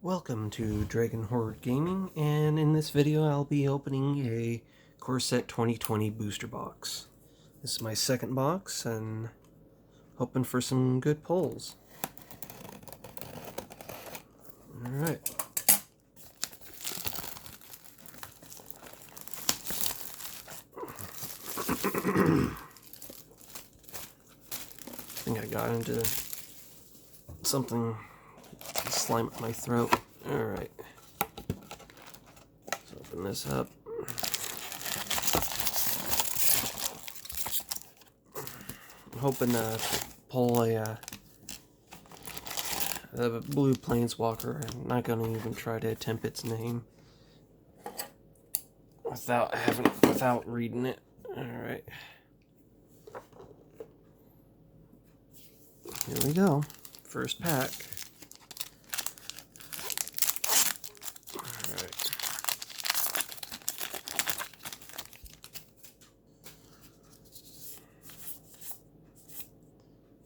Welcome to Dragon Horde Gaming, and in this video I'll be opening a Core Set 2020 booster box. This is my second box, and hoping for some good pulls. Alright. I think I got into something slime up my throat. Alright. Let's open this up. I'm hoping to pull a blue planeswalker. I'm not going to even try to attempt its name without reading it. Alright. Here we go. First pack. Alright.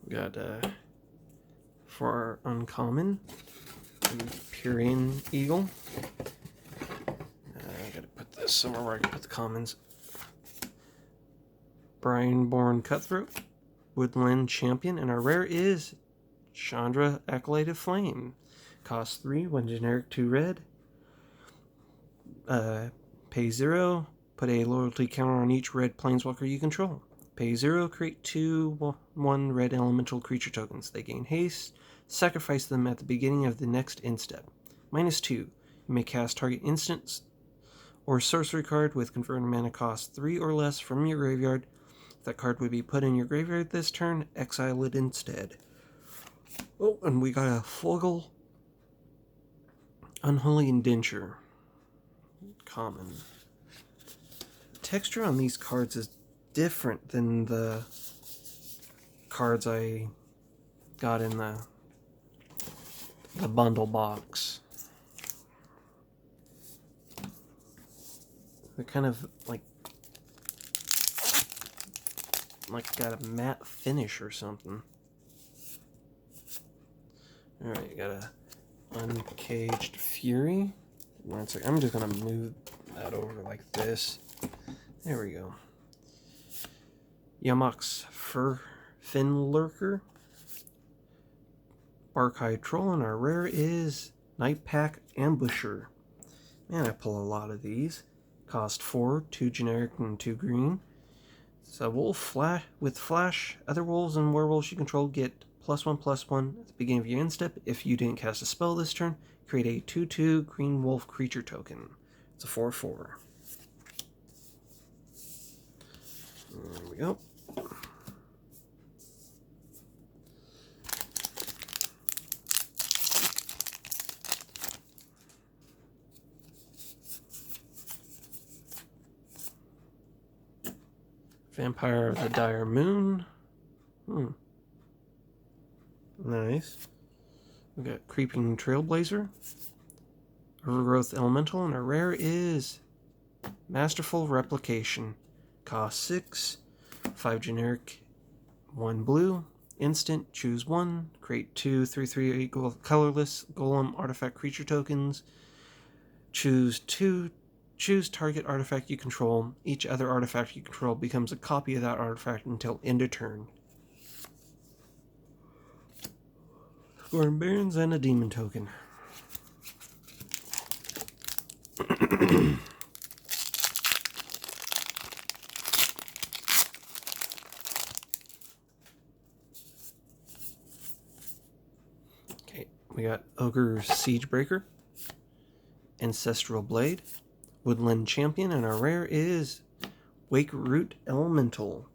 We got for our uncommon, Empyrean Eagle. I gotta put this somewhere where I can put the commons. Brianborn Cutthroat, Woodland Champion, and our rare is Chandra Acolyte of Flame. Cost 3, 1 generic, 2 red. Pay 0, put a loyalty counter on each red planeswalker you control. Pay 0, create 2 1 red elemental creature tokens. They gain haste. Sacrifice them at the beginning of the next end step. -2, you may cast target instants or sorcery card with converted mana cost 3 or less from your graveyard. If that card would be put in your graveyard this turn, exile it instead. Oh, and we got a Fogel Unholy Indenture. Common. Texture on these cards is different than the cards I got in the bundle box. They're kind of like got a matte finish or something. Alright, got a Uncaged Fury. One second, I'm just gonna move that over like this. There we go. Yamok's Fin Lurker. Barkhide Troll, and our rare is Nightpack Ambusher. Man, I pull a lot of these. Cost 4, 2 generic and 2 green. It's a wolf with flash. Other wolves and werewolves you control get +1/+1 at the beginning of your end step. If you didn't cast a spell this turn, create a 2/2 green wolf creature token. It's a 4/4. There we go. Vampire of the Dire Moon. Nice. We got Creeping Trailblazer. Overgrowth Elemental, and our rare is Masterful Replication. Cost 6, 5 generic, 1 blue. Instant, choose 1. Create 2 3/3 colorless golem artifact creature tokens. Choose target artifact you control. Each other artifact you control becomes a copy of that artifact until end of turn. Scorn Barons and a demon token. Okay, we got Ogre Siegebreaker, Ancestral Blade, Woodland Champion, and our rare is Wake Root Elemental.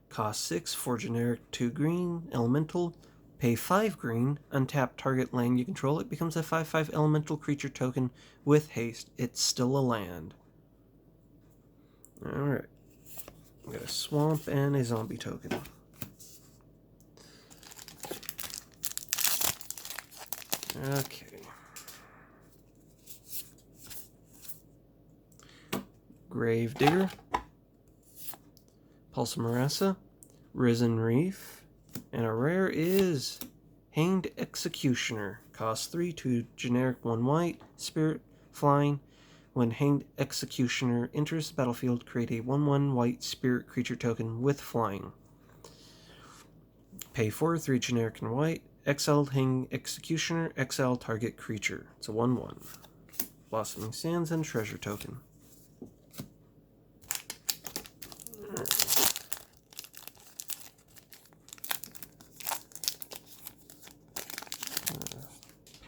Cost 6, 4 generic, 2 green, elemental. Pay 5 green, untap target land you control. It becomes a 5/5 elemental creature token with haste. It's still a land. Alright. We got a swamp and a zombie token. Okay. Gravedigger, Pulse Marassa, Risen Reef, and our rare is Hanged Executioner. Cost 3, 2 generic, 1 white. Spirit, flying. When Hanged Executioner enters the battlefield, create a 1/1 white spirit creature token with flying. Pay 4, 3 generic and white. Exiled Hanged Executioner, exile target creature. It's a 1/1. Blossoming Sands and treasure token.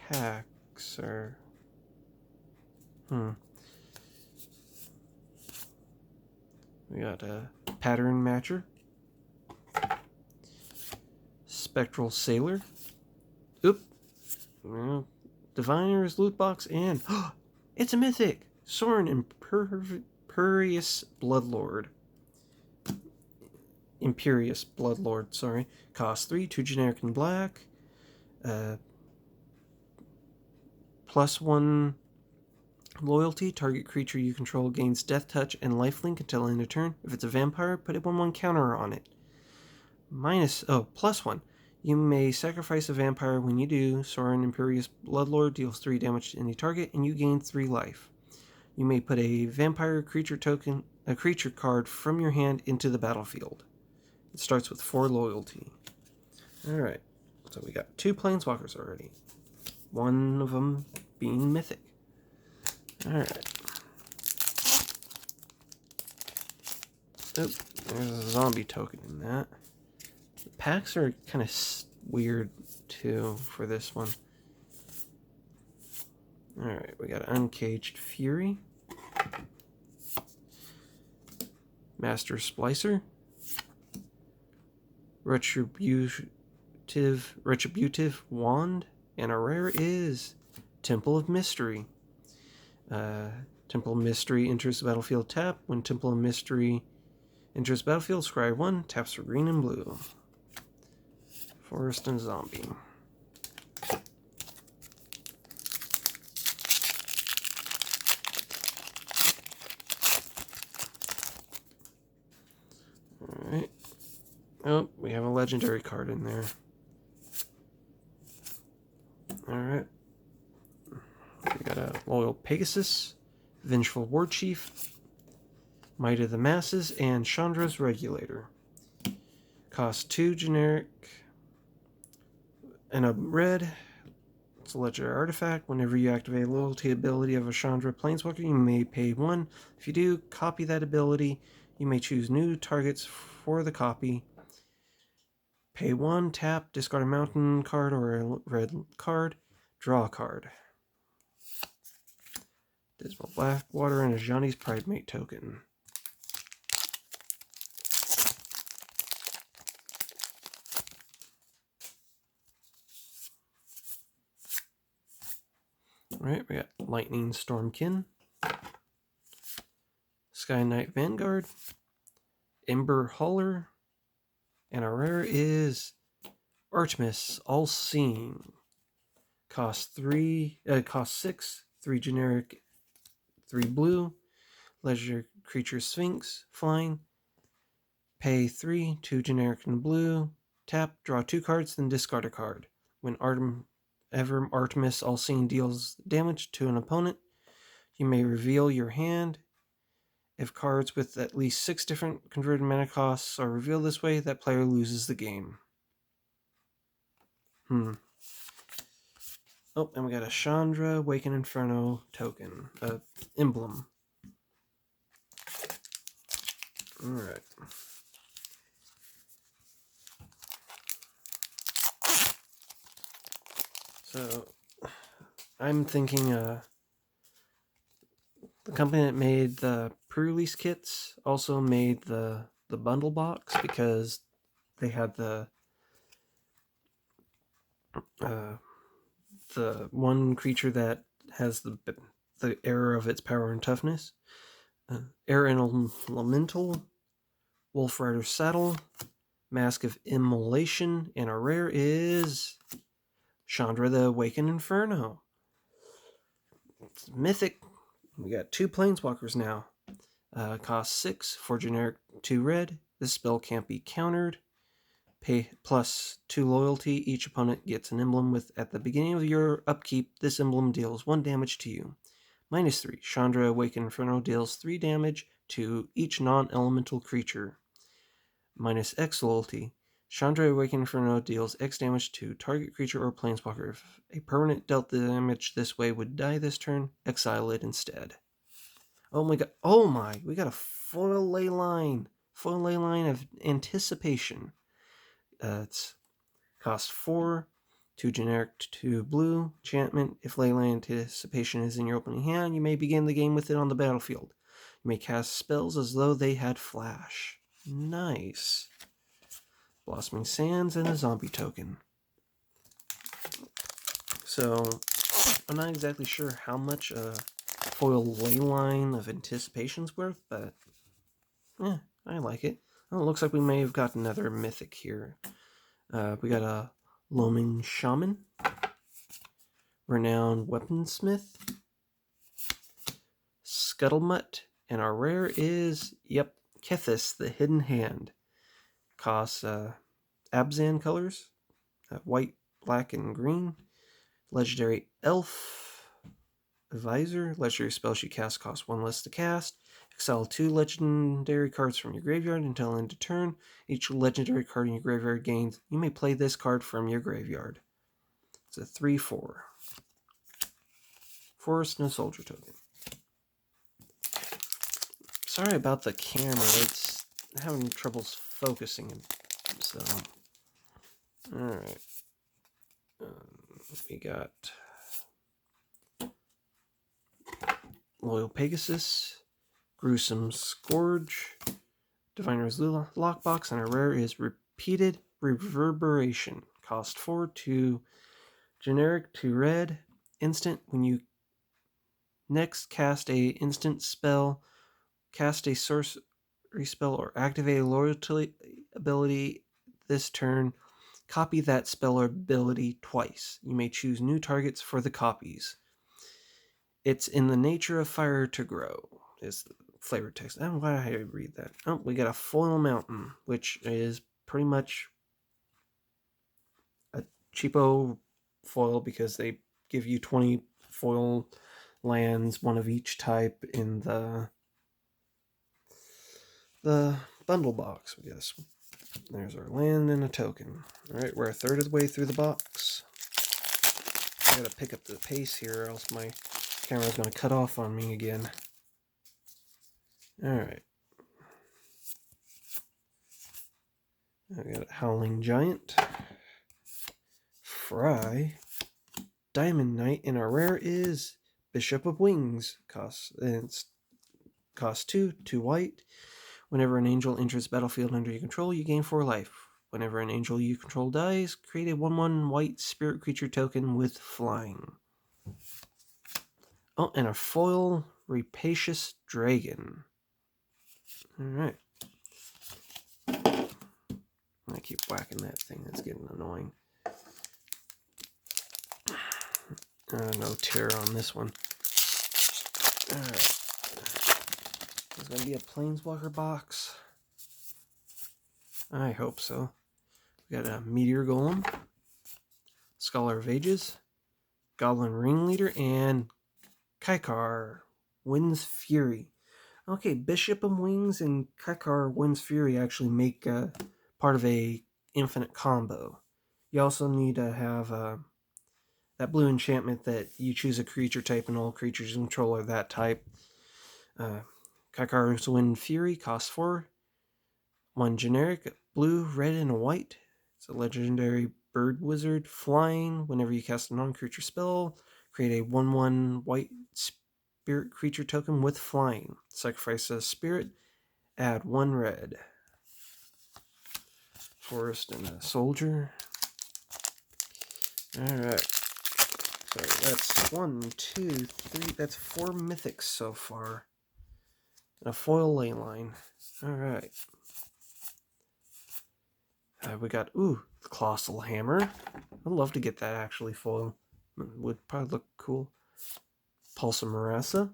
Packs are... We got a Pattern Matcher. Spectral Sailor. Oop. Diviner's Loot Box and... it's a mythic! Sorin Imperious Bloodlord. Sorry. Cost 3, 2 generic and black. +1 loyalty. Target creature you control gains Death Touch and Lifelink until end of turn. If it's a vampire, put a 1/1 counter on it. +1. You may sacrifice a vampire. When you do, Sorin Imperious Bloodlord deals 3 damage to any target, and you gain 3 life. You may put a vampire creature card from your hand into the battlefield. It starts with 4 loyalty. Alright, so we got 2 planeswalkers already. One of them being mythic. Alright. Oh, there's a zombie token in that. The packs are kind of weird too for this one. Alright, we got Uncaged Fury. Master Splicer. Retributive Wand. And a rare is Temple of Mystery. Temple of Mystery enters the battlefield tap. When Temple of Mystery enters the battlefield, scry 1, taps for green and blue. Forest and Zombie. Alright. Oh, we have a legendary card in there. Alright. We got a Loyal Pegasus, Vengeful Warchief, Might of the Masses, and Chandra's Regulator. Cost 2 generic and a red. It's a legendary artifact. Whenever you activate a loyalty ability of a Chandra Planeswalker, you may pay 1. If you do, copy that ability. You may choose new targets for the copy. Pay 1, tap, discard a mountain card or a red card, draw a card. Dismal Blackwater and a Ajani's Pridemate token. Alright, we got Lightning Stormkin, Sky Knight Vanguard, Ember Hauler, and our rare is Artemis All-Seeing. Cost 6, 3 generic, 3 blue. Legendary creature Sphinx, flying. Pay 3, 2 generic and blue. Tap, draw 2 cards, then discard a card. When Artemis All-Seeing deals damage to an opponent, you may reveal your hand. If cards with at least 6 different converted mana costs are revealed this way, that player loses the game. Oh, and we got a Chandra Waken Inferno token. Emblem. Alright. So, I'm thinking the company that made the pre-release kits also made the bundle box because they had the one creature that has the error of its power and toughness. Air Elemental, Wolf Rider Saddle, Mask of Immolation, and a rare is Chandra the Awakened Inferno. It's mythic. We got 2 planeswalkers now. Cost 6, 4 generic, 2 red. This spell can't be countered. Pay +2 loyalty. Each opponent gets an emblem with at the beginning of your upkeep. This emblem deals 1 damage to you. -3. Chandra Awakened Inferno deals 3 damage to each non-elemental creature. -X loyalty. Chandra Awakened Inferno deals X damage to target creature or planeswalker. If a permanent dealt the damage this way would die this turn, exile it instead. Oh my god. Oh my. We got a foil Leyline. Foil Leyline of Anticipation. It's cost 4, 2 generic, 2 blue. Enchantment. If Leyline Anticipation is in your opening hand, you may begin the game with it on the battlefield. You may cast spells as though they had flash. Nice. Blossoming Sands and a zombie token. So, I'm not exactly sure how much a foil Leyline of Anticipation's worth, but I like it. Oh, it looks like we may have got another mythic here. We got a Loaming Shaman, Renowned Weaponsmith, Scuttlemutt, and our rare is, Kethis, the Hidden Hand. Costs Abzan colors, white, black, and green. Legendary Elf Advisor. Legendary spells you cast cost 1 less to cast. Exile 2 legendary cards from your graveyard until end of turn. Each legendary card in your graveyard gains. You may play this card from your graveyard. It's a 3/4. Forest and a soldier token. Sorry about the camera. It's having troubles focusing. So, alright. We got Loyal Pegasus, Gruesome Scourge, Diviner's Lockbox, and our rare is Repeated Reverberation. Cost 4, 2 generic, 2 red. Instant. When you next cast a instant spell, cast a sorcery spell, or activate a loyalty ability this turn, copy that spell or ability twice. You may choose new targets for the copies. It's in the nature of fire to grow, is the flavor text. I don't know why I read that. Oh, we got a Foil Mountain, which is pretty much a cheapo foil because they give you 20 foil lands, one of each type, in the bundle box, I guess. There's our land and a token. Alright, we're a third of the way through the box. I gotta pick up the pace here, or else my camera's gonna cut off on me again. Alright. I got a Howling Giant, Fry, Diamond Knight, and our rare is Bishop of Wings. Cost 2, 2 white. Whenever an angel enters the battlefield under your control, you gain 4 life. Whenever an angel you control dies, create a 1/1 white spirit creature token with flying. Oh, and a foil Rapacious Dragon. Alright. I keep whacking that thing. That's getting annoying. No tear on this one. Alright. There's going to be a Planeswalker box. I hope so. We got a Meteor Golem, Scholar of Ages, Goblin Ringleader, and Kaikar, Wind's Fury. Okay, Bishop of Wings and Kaikar Wind's Fury actually make part of a infinite combo. You also need to have that blue enchantment that you choose a creature type and all creatures you control are that type. Kaikar's Wind Fury costs 4. 1 generic, blue, red, and a white. It's a legendary bird wizard. Flying. Whenever you cast a non-creature spell, create a 1/1 white spirit creature token with flying. Sacrifice a spirit, add 1 red. Forest and a soldier. Alright. So that's 1, 2, 3. That's 4 mythics so far. And a foil Leyline. Alright. We got, the Colossal Hammer. I'd love to get that actually foil. Would probably look cool. Pulsa Marasa.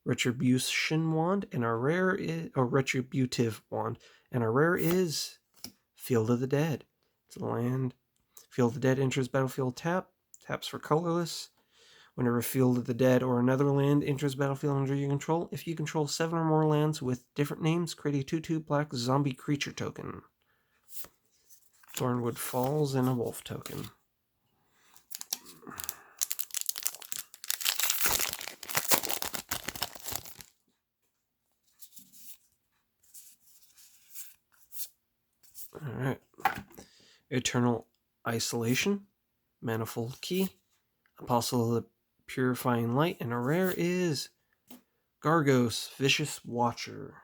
Retribution Wand. And our rare is, Retributive Wand. And our rare is Field of the Dead. It's a land. Field of the Dead enters battlefield taps for colorless. Whenever Field of the Dead or another land enters battlefield under your control, if you control 7 or more lands with different names, create a 2/2 black zombie creature token. Thornwood Falls and a wolf token. Alright. Eternal Isolation, Manifold Key, Apostle of the Purifying Light, and a rare is Gargos, Vicious Watcher.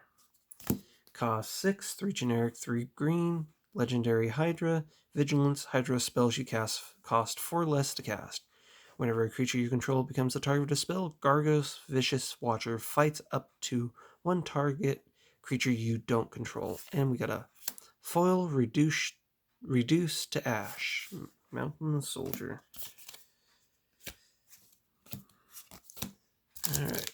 Cost 6, 3 generic, 3 green, Legendary Hydra, Vigilance. Hydra spells you cast cost 4 less to cast. Whenever a creature you control becomes the target of a spell, Gargos, Vicious Watcher fights up to one target creature you don't control. And we got a foil reduce to ash. Mountain Soldier. Alright.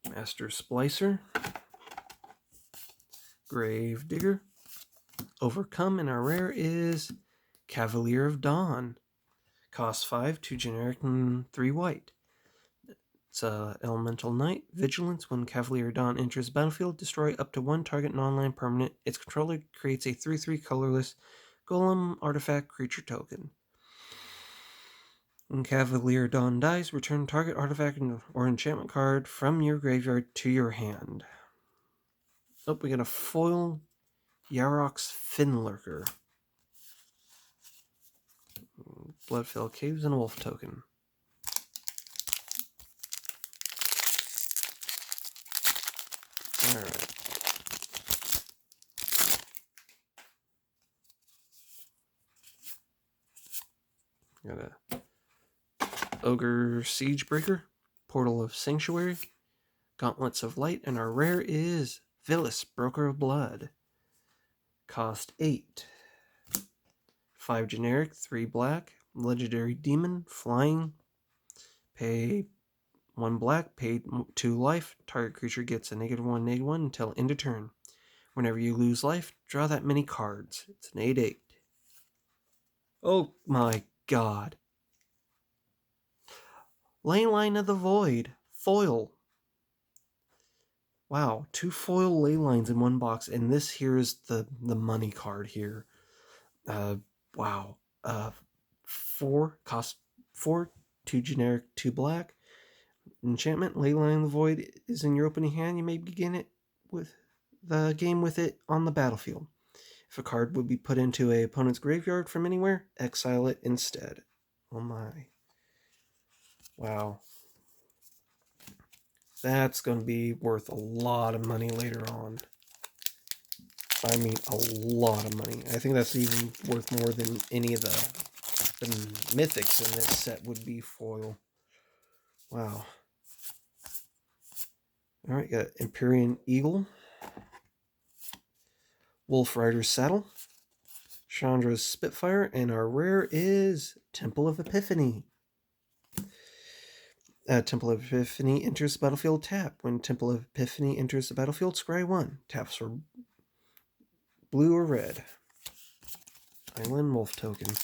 Master Splicer. Grave Digger. Overcome, and our rare is Cavalier of Dawn. Cost 5, 2 generic, and 3 white. It's a Elemental Knight. Vigilance. When Cavalier of Dawn enters the battlefield, destroy up to one target non-land permanent. Its controller creates a 3/3 colorless Golem artifact creature token. When Cavalier of Dawn dies, return target artifact or enchantment card from your graveyard to your hand. Oh, we got a foil Yarok's Finlurker. Bloodfell Caves and a wolf token. Alright. Got a Ogre Siegebreaker, Portal of Sanctuary, Gauntlets of Light, and our rare is Villis, Broker of Blood. Cost 8. 5 generic, 3 black, Legendary Demon, Flying. Pay 1 black, pay 2 life. Target creature gets a -1/-1 until end of turn. Whenever you lose life, draw that many cards. It's an 8/8. Oh my god. Leyline of the Void. Foil. Wow, 2 foil ley lines in one box, and this here is the money card here. Wow. 4, cost 4, 2 generic, 2 black. Enchantment, Leyline of the Void is in your opening hand. You may begin it with the game with it on the battlefield. If a card would be put into an opponent's graveyard from anywhere, exile it instead. Oh my. Wow. That's going to be worth a lot of money later on. I mean, a lot of money. I think that's even worth more than any of the mythics in this set would be foil. Wow. Alright, got Empyrean Eagle. Wolf Rider's Saddle. Chandra's Spitfire. And our rare is Temple of Epiphany. Temple of Epiphany enters the battlefield tap. When Temple of Epiphany enters the battlefield, scry 1. Taps for blue or red. Island Wolf token.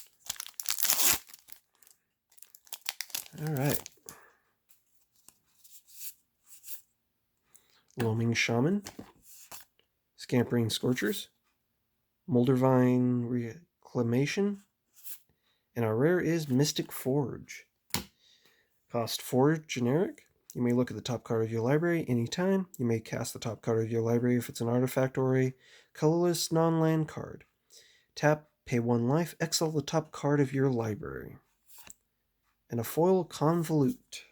Alright. Loaming Shaman. Scampering Scorchers. Moldervine Reclamation. And our rare is Mystic Forge. Cost 4 generic. You may look at the top card of your library anytime. You may cast the top card of your library if it's an artifact or a colorless non-land card. Tap, pay 1 life, exile the top card of your library. And a foil Convolute.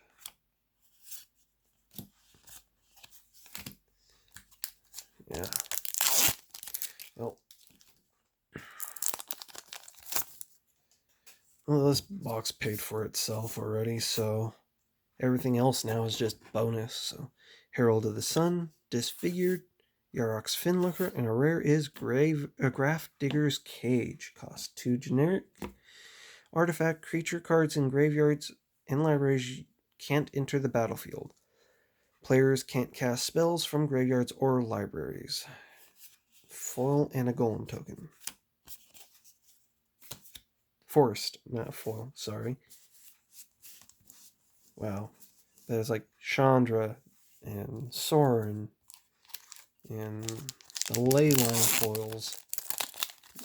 Yeah. Well, this box paid for itself already, so everything else now is just bonus. So, Herald of the Sun, Disfigured, Yarok's Finlurker, and a rare is Graft Digger's Cage. Cost 2 generic. Artifact creature cards in graveyards in libraries can't enter the battlefield. Players can't cast spells from graveyards or libraries. Foil and a golem token. Forest, not foil, sorry. Wow. There's like Chandra and Sorin and the Leyline foils.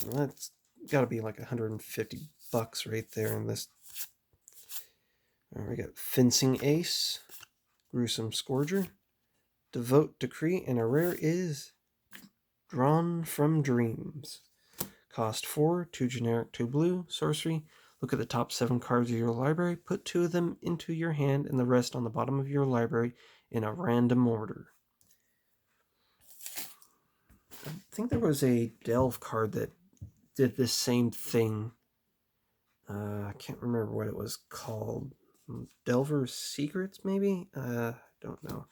That's got to be like $150 right there in this. We got Fencing Ace, Gruesome Scourger, Devote Decree, and a rare is Drawn from Dreams. Cost 4, 2 generic, 2 blue, sorcery. Look at the top 7 cards of your library, put 2 of them into your hand and the rest on the bottom of your library in a random order. I think there was a Delve card that did this same thing. I can't remember what it was called. Delver's Secrets, maybe? Don't know.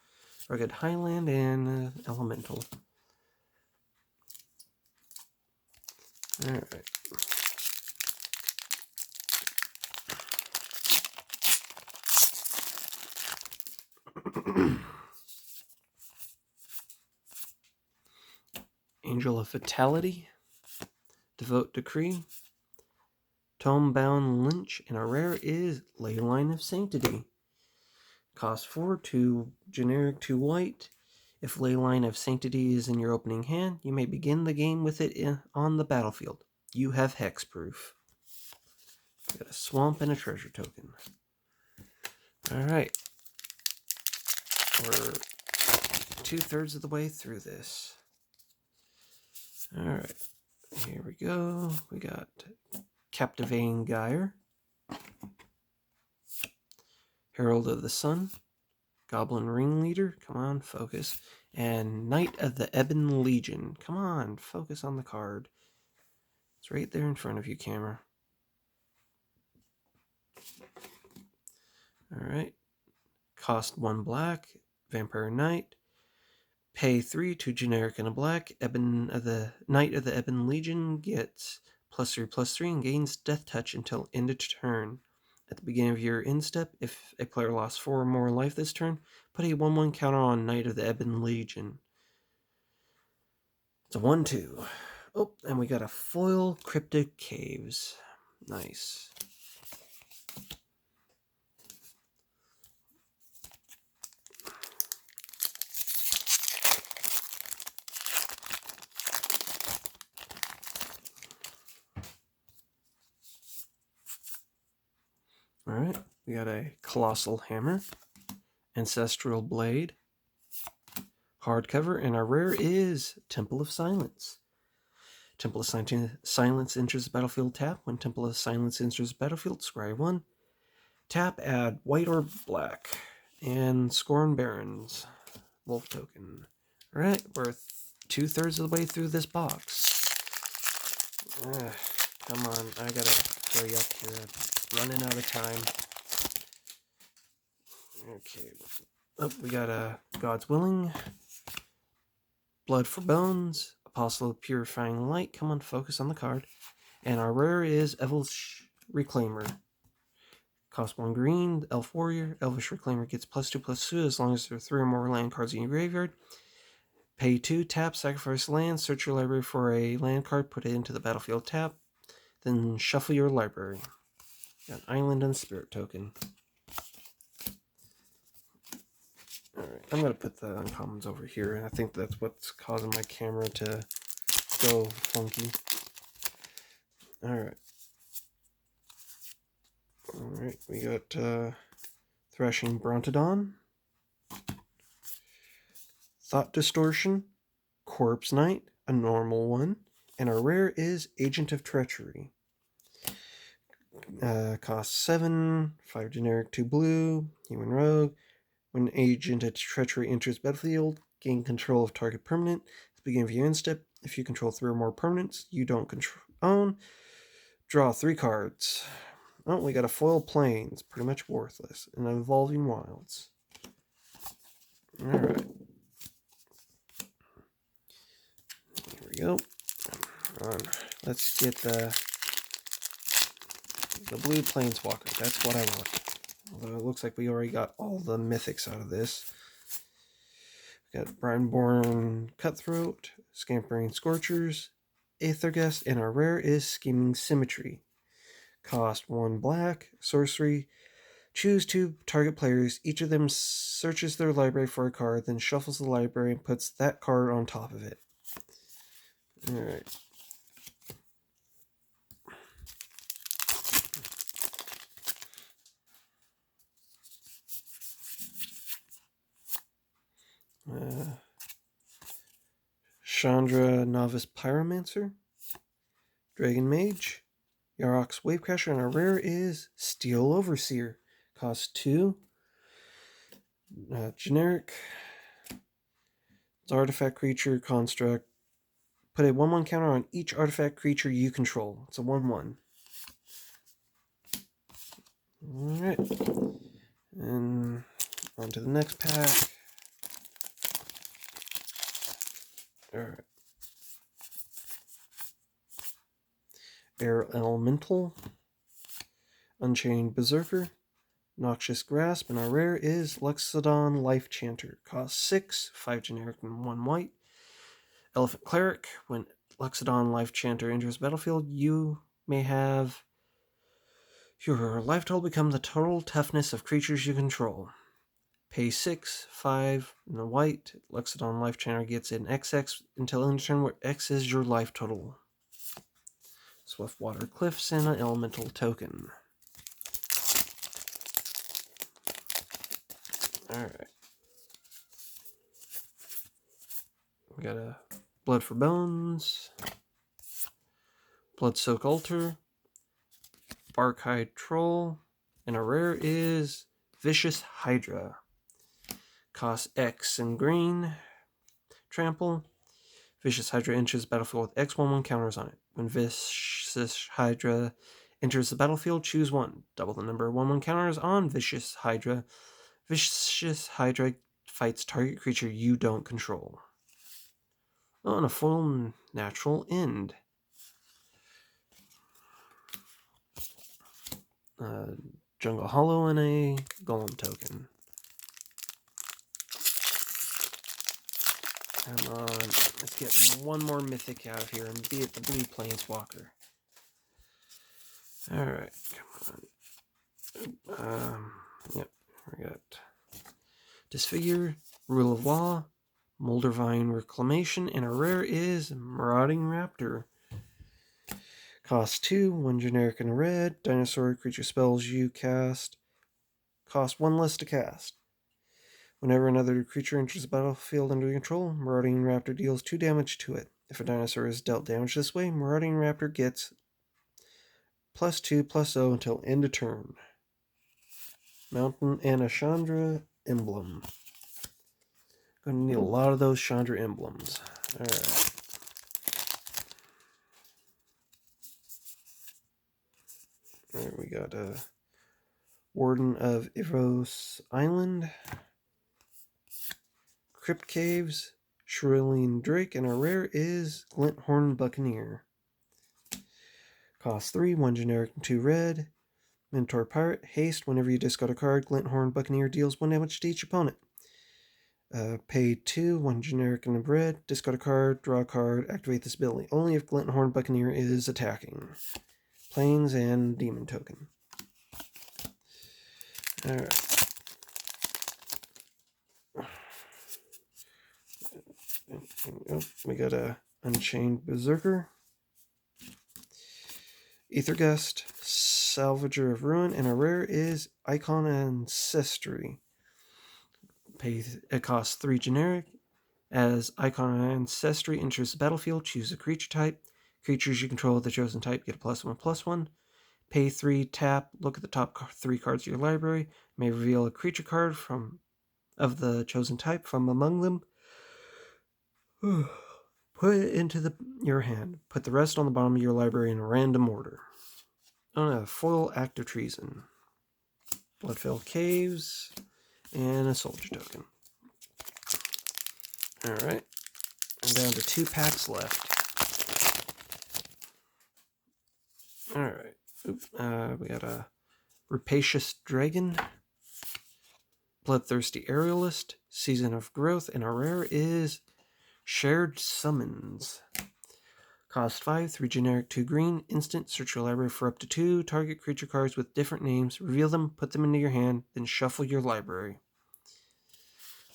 Rugged Highland and Elemental. Alright. Angel of Fatality, Devote Decree, Tomebound Lynch, and a rare is Leyline of Sanctity. Cost 4, 2 generic, 2 white. If Leyline of Sanctity is in your opening hand, you may begin the game with it on the battlefield. You have hexproof. Got a swamp and a treasure token. Alright. We're 2/3 of the way through this. Alright. Here we go. We got Captivating Gyre, Herald of the Sun, Goblin Ringleader, come on, focus, and Knight of the Ebon Legion. Come on, focus on the card. It's right there in front of you, camera. Alright. Cost 1 black, Vampire Knight. Pay 3, 2 generic and a black. Knight of the Ebon Legion gets +3/+3 and gains Death Touch until end of turn. At the beginning of your end step, if a player lost 4 or more life this turn, put a 1/1 counter on Knight of the Ebon Legion. It's a 1/2. Oh, and we got a foil Cryptic Caves. Nice. Alright, we got a Colossal Hammer, Ancestral Blade, hardcover, and our rare is Temple of Silence. Temple of Silence enters the battlefield tap. When Temple of Silence enters the battlefield, scry 1. Tap, add white or black. And Scorn Barons. Wolf token. Alright, we're 2/3 of the way through this box. Come on, I gotta hurry up here. I'm running out of time. Okay. Oh, we got a God's Willing, Blood for Bones, Apostle of Purifying Light. Come on, focus on the card. And our rare is Elvish Reclaimer. Cost 1 green, Elf Warrior. Elvish Reclaimer gets +2/+2 as long as there are 3 or more land cards in your graveyard. Pay 2, tap, sacrifice land, search your library for a land card, put it into the battlefield tap, then shuffle your library. Got Island and Spirit token. Alright, I'm going to put the uncommons over here, and I think that's what's causing my camera to go funky. Alright. Alright, we got Threshing Brontodon, Thought Distortion, Corpse Knight, a normal one, and our rare is Agent of Treachery. Cost 7, 5 generic, 2 blue, Human Rogue. When Agent of Treachery enters battlefield, gain control of target permanent. At the beginning of your end step, if you control 3 or more permanents you don't own, draw 3 cards. Oh, we got a Foil Plains, pretty much worthless, and Evolving Wilds. Alright. Here we go. Let's get the blue Planeswalker. That's what I want. Although it looks like we already got all the mythics out of this. We got Brineborn Cutthroat, Scampering Scorchers, Aethergust, and our rare is Scheming Symmetry. Cost 1 black, sorcery. Choose 2 target players. Each of them searches their library for a card, then shuffles the library and puts that card on top of it. Alright. Chandra Novice Pyromancer, Dragon Mage, Yarok's Wavecrasher, and our rare is Steel Overseer. Costs 2. Generic. It's artifact creature construct. Put a 1/1 counter on each artifact creature you control. It's a 1/1. Alright. And on to the next pack. Alright. Air Elemental, Unchained Berserker, Noxious Grasp, and our rare is Loxodon Life Chanter. Costs 6, 5 generic and 1 white. Elephant Cleric, when Loxodon Life Chanter enters the battlefield, you may have your life total become the total toughness of creatures you control. Pay 6, 5 in the white. Loxodon Life Chanter gets an XX until end of turn where X is your life total. Swiftwater Cliffs and an elemental token. Alright. We got a Blood for Bones, Bloodsoak Altar, Barkhide Troll, and a rare is Vicious Hydra. Costs X in green. Trample. Vicious Hydra enters the battlefield with X 1/1 counters on it. When Vicious Hydra enters the battlefield, choose 1. Double the number of 1/1 counters on Vicious Hydra. Vicious Hydra fights target creature you don't control. Oh, and a full natural end. Jungle Hollow and a Golem token. Come on, let's get one more mythic out of here and be it the Blue Planeswalker. Alright, come on. Yep, we got Disfigure, Rule of Law, Moldervine Reclamation, and a rare is Marauding Raptor. Cost 2, 1 generic and a red. Dinosaur creature spells you cast cost 1 less to cast. Whenever another creature enters the battlefield under your control, Marauding Raptor deals 2 damage to it. If a dinosaur is dealt damage this way, Marauding Raptor gets +2/+0 until end of turn. Mountain and a Chandra emblem. Gonna need a lot of those Chandra emblems. Alright. Alright, we got Warden of Ivros Island, Crypt Caves, Cerulean Drake, and our rare is Glinthorn Buccaneer. Cost 3, 1 generic and 2 red. Mentor Pirate, haste. Whenever you discard a card, Glinthorn Buccaneer deals 1 damage to each opponent. Pay 2, 1 generic and a red. Discard a card, draw a card, activate this ability. Only if Glinthorn Buccaneer is attacking. Plains and Demon token. Alright. Oh, we got a Unchained Berserker, Aethergust, Salvager of Ruin, and a rare is Icon Ancestry. It costs 3 generic. As Icon Ancestry enters the battlefield, choose a creature type. Creatures you control of the chosen type get a +1/+1. Pay 3, tap, look at the top 3 cards of your library. You may reveal a creature card of the chosen type from among them. Put it into your hand. Put the rest on the bottom of your library in a random order. On a foil Act of Treason. Bloodfell Caves. And a soldier token. Alright. I'm down to 2 packs left. Alright. We got a Rapacious Dragon, Bloodthirsty Aerialist, Season of Growth, and our rare is Shared Summons. Cost 5, 3 generic, 2 green, instant, search your library for up to 2 target creature cards with different names, reveal them, put them into your hand, then shuffle your library.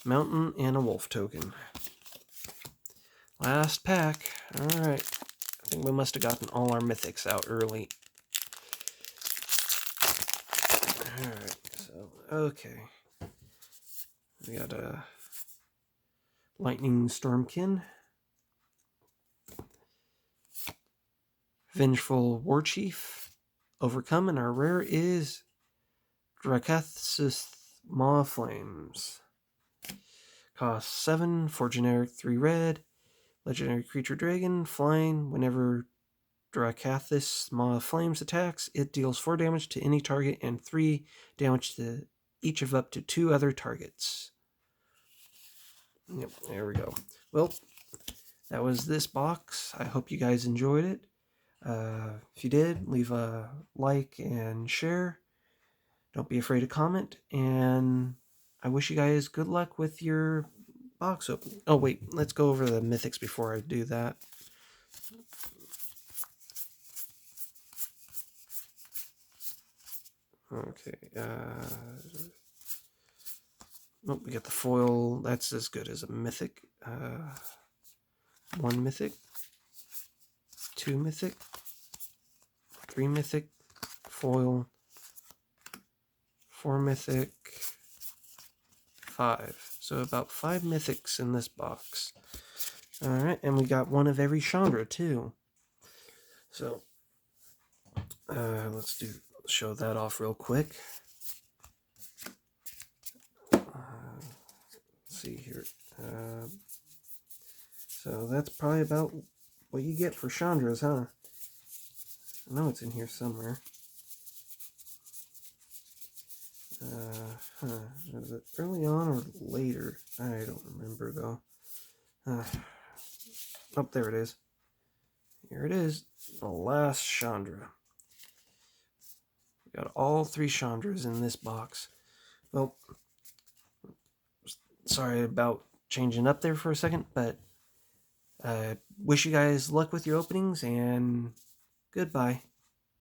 Mountain and a wolf token. Last pack. Alright. I think we must have gotten all our mythics out early. Alright, so, okay. We got a Lightning Stormkin, Vengeful Warchief, Overcome, and our rare is Drakathis Maw of Flames. Cost 7, 4 generic, 3 red, legendary creature dragon, flying. Whenever Drakathis Maw of Flames attacks, it deals 4 damage to any target and 3 damage to each of up to 2 other targets. Yep, there we go. Well, that was this box. I hope you guys enjoyed it. If you did, leave a like and share. Don't be afraid to comment. And I wish you guys good luck with your box opening. Oh, wait. Let's go over the mythics before I do that. Okay. Oh, we got the foil. That's as good as a mythic. 1 mythic. 2 mythic. 3 mythic. Foil. 4 mythic. 5. So about 5 mythics in this box. Alright, and we got one of every Chandra too. So, let's show that off real quick. Let's see here. So that's probably about what you get for Chandras, huh? I know it's in here somewhere. Was it early on or later? I don't remember though. Oh, there it is. Here it is. The last Chandra. We got all 3 Chandras in this box. Well, sorry about changing up there for a second, but I wish you guys luck with your openings, and goodbye.